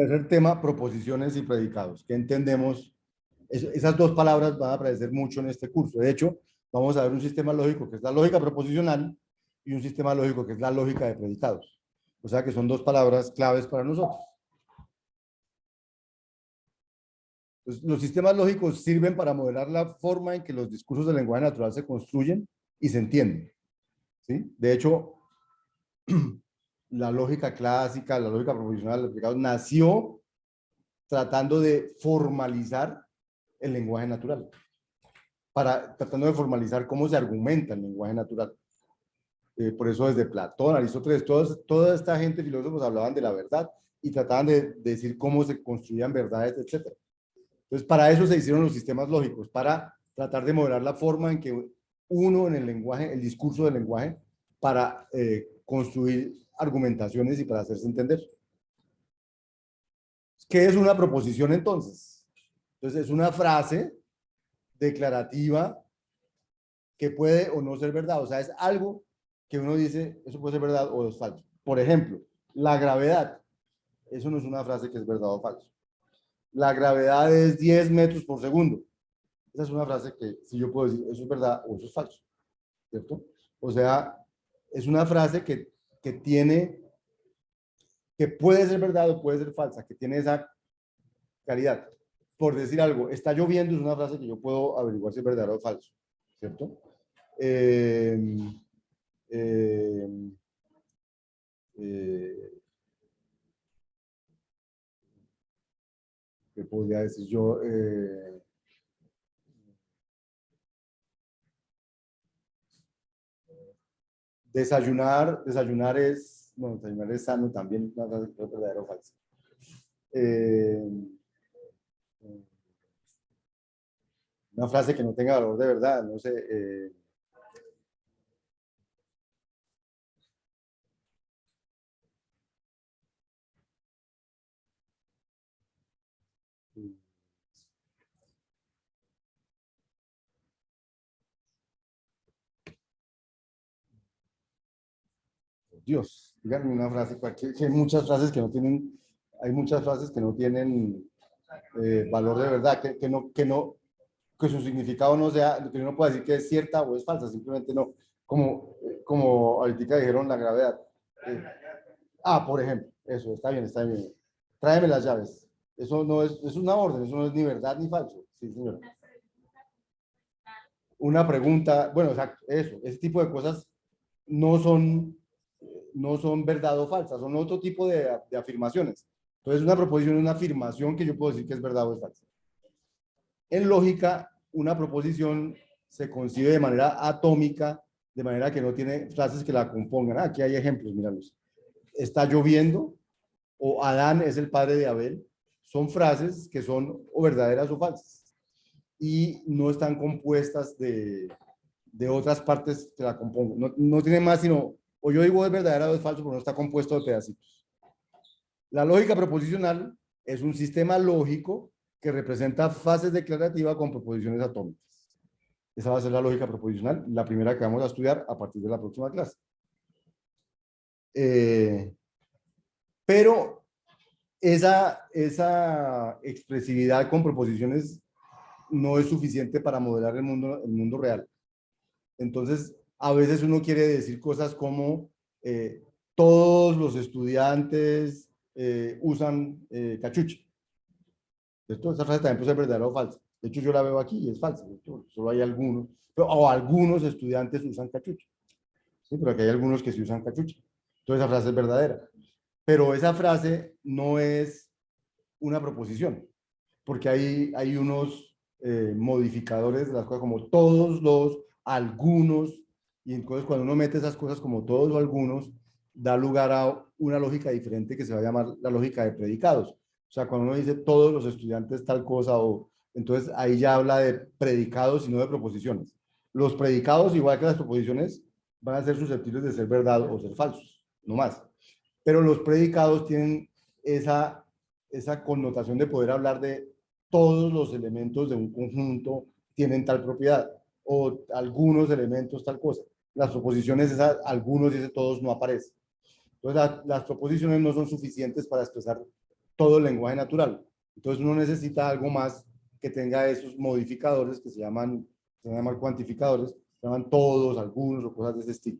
Tercer tema, proposiciones y predicados. ¿Qué entendemos? Esas dos palabras van a aparecer mucho en este curso. De hecho, vamos a ver un sistema lógico que es la lógica proposicional y un sistema lógico que es la lógica de predicados. O sea que son dos palabras claves para nosotros. Entonces, los sistemas lógicos sirven para modelar la forma en que los discursos del lenguaje natural se construyen y se entienden. ¿Sí? De hecho, la lógica clásica, la lógica proposicional, los predicados, nació tratando de formalizar el lenguaje natural, tratando de formalizar cómo se argumenta el lenguaje natural. Por eso desde Platón, Aristóteles, toda esta gente, filósofos, hablaban de la verdad y trataban de decir cómo se construían verdades, etc. Entonces, para eso se hicieron los sistemas lógicos, para tratar de modelar la forma en que uno en el lenguaje, el discurso del lenguaje, para construir argumentaciones y para hacerse entender. ¿Qué es una proposición entonces? Entonces, es una frase declarativa que puede o no ser verdad. O sea, es algo que uno dice, eso puede ser verdad o es falso. Por ejemplo, la gravedad. Eso no es una frase que es verdad o falso. La gravedad es 10 metros por segundo. Esa es una frase que si yo puedo decir, eso es verdad o eso es falso. ¿Cierto? O sea, es una frase que tiene, que puede ser verdad o puede ser falsa, que tiene esa calidad. Por decir algo, está lloviendo es una frase que yo puedo averiguar si es verdadero o falso. ¿Cierto? Eh, eh, eh, ¿Qué podría decir yo? Desayunar es, bueno, desayunar es sano también, no es verdadero o falso. Eh, una frase que no tenga valor de verdad, no sé. Dios, díganme una frase, que hay muchas frases que no tienen, hay muchas frases que no tienen valor de verdad, que su significado no sea, que uno pueda decir que es cierta o es falsa, simplemente no, como ahorita dijeron la gravedad. Eh, por ejemplo, eso, está bien, está bien. Tráeme las llaves. Eso no es una orden, eso no es ni verdad ni falso. Sí, señor. Una pregunta, bueno, o sea, eso, ese tipo de cosas no son, no son verdad o falsas, son otro tipo de afirmaciones. Entonces, una proposición es una afirmación que yo puedo decir que es verdad o es falsa. En lógica, una proposición se concibe de manera atómica, de manera que no tiene frases que la compongan. Aquí hay ejemplos, míralos. Está lloviendo, o Adán es el padre de Abel, son frases que son o verdaderas o falsas y no están compuestas de otras partes que la compongan. No tiene más sino, o yo digo es verdadera o es falso, pero no está compuesto de pedacitos. La lógica proposicional es un sistema lógico que representa fases declarativas con proposiciones atómicas. Esa va a ser la lógica proposicional, la primera que vamos a estudiar a partir de la próxima clase. Pero esa expresividad con proposiciones no es suficiente para modelar el mundo real. Entonces, a veces uno quiere decir cosas como todos los estudiantes usan cachucha. ¿Cierto? Esa frase también puede ser verdadera o falsa. De hecho, yo la veo aquí y es falsa. Solo hay algunos, o algunos estudiantes usan cachucha. ¿Sí? Pero aquí hay algunos que sí usan cachucha. Entonces, esa frase es verdadera. Pero esa frase no es una proposición, porque hay unos modificadores de las cosas como todos los, algunos, y entonces cuando uno mete esas cosas como todos o algunos, da lugar a una lógica diferente que se va a llamar la lógica de predicados. O sea, cuando uno dice todos los estudiantes tal cosa, entonces ahí ya habla de predicados y no de proposiciones. Los predicados, igual que las proposiciones, van a ser susceptibles de ser verdad o ser falsos, no más. Pero los predicados tienen esa connotación de poder hablar de todos los elementos de un conjunto tienen tal propiedad o algunos elementos tal cosa. Las proposiciones, algunos y todos no aparecen. Entonces, las proposiciones no son suficientes para expresar todo el lenguaje natural. Entonces uno necesita algo más que tenga esos modificadores que se llaman cuantificadores, se llaman todos, algunos o cosas de ese estilo.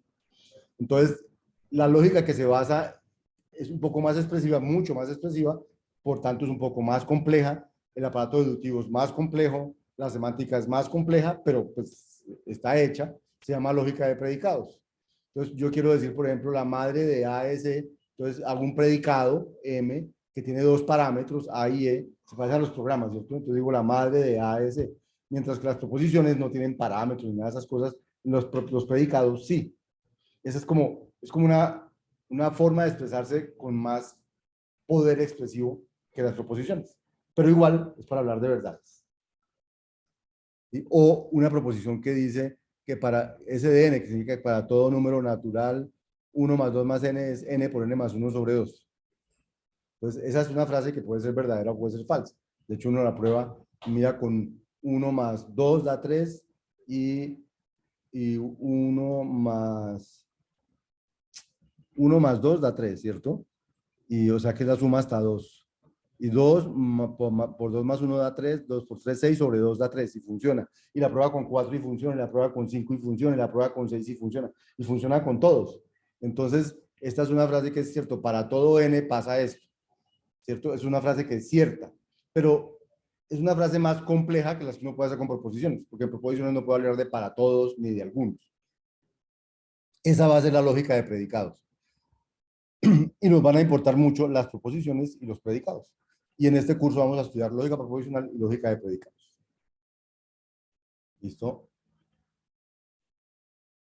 Entonces, la lógica que se basa es un poco más expresiva, mucho más expresiva, por tanto es un poco más compleja, el aparato deductivo es más complejo, la semántica es más compleja, pero pues está hecha, se llama lógica de predicados. Entonces, yo quiero decir, por ejemplo, la madre de A es E, entonces hago un predicado, M, que tiene dos parámetros, A y E, se parece a los programas, ¿cierto? Entonces digo la madre de A es E, mientras que las proposiciones no tienen parámetros ni nada de esas cosas, los predicados sí. Esa es como una forma de expresarse con más poder expresivo que las proposiciones. Pero igual es para hablar de verdades. ¿Sí? O una proposición que dice que para SDN, que significa que para todo número natural, 1 más 2 más n es n por n más 1 sobre 2. Entonces, esa es una frase que puede ser verdadera o puede ser falsa. De hecho, uno la prueba, mira con 1 más 2 da 3 y 1 más 2 da 3, ¿cierto? Y o sea que la suma hasta 2. Y 2 por 2 más 1 da 3, 2 por 3, 6 sobre 2 da 3 y funciona. Y la prueba con 4 y funciona, y la prueba con 5 y funciona, y la prueba con 6 y funciona. Y funciona con todos. Entonces, esta es una frase que es cierto, para todo n pasa esto, ¿cierto? Es una frase que es cierta, pero es una frase más compleja que las que uno puede hacer con proposiciones, porque en proposiciones no puedo hablar de para todos ni de algunos. Esa va a ser la lógica de predicados. Y nos van a importar mucho las proposiciones y los predicados. Y en este curso vamos a estudiar lógica proposicional y lógica de predicados. ¿Listo?